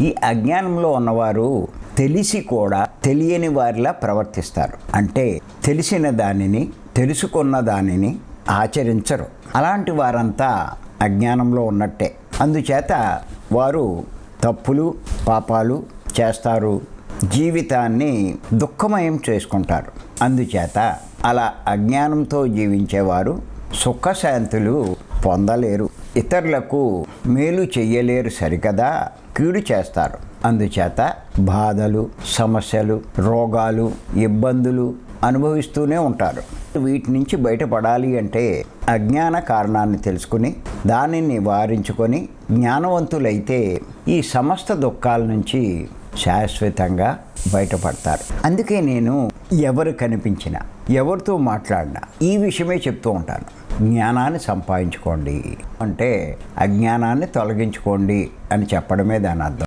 ఈ అజ్ఞానంలో ఉన్నవారు తెలిసి కూడా తెలియని వారిలా ప్రవర్తిస్తారు. అంటే తెలిసిన దానిని, తెలుసుకున్న దానిని ఆచరించరు. అలాంటి వారంతా అజ్ఞానంలో ఉన్నట్టే. అందుచేత వారు తప్పులు, పాపాలు చేస్తారు, జీవితాన్ని దుఃఖమయం చేసుకుంటారు. అందుచేత అలా అజ్ఞానంతో జీవించేవారు సుఖశాంతులు పొందలేరు. ఇతరులకు మేలు చెయ్యలేరు సరికదా, కీడు చేస్తారు. అందుచేత బాధలు, సమస్యలు, రోగాలు, ఇబ్బందులు అనుభవిస్తూనే ఉంటారు. వీటి నుంచి బయటపడాలి అంటే అజ్ఞాన కారణాన్ని తెలుసుకుని దానిని నివారించుకొని జ్ఞానవంతులైతే ఈ సమస్త దుఃఖాల నుంచి శాశ్వతంగా బయటపడతారు. అందుకే నేను ఎవరు కనిపించినా, ఎవరితో మాట్లాడినా ఈ విషయమే చెప్తూ ఉంటాను. జ్ఞానాన్ని సంపాదించుకోండి అంటే అజ్ఞానాన్ని తొలగించుకోండి అని చెప్పడమే దాని అర్థం.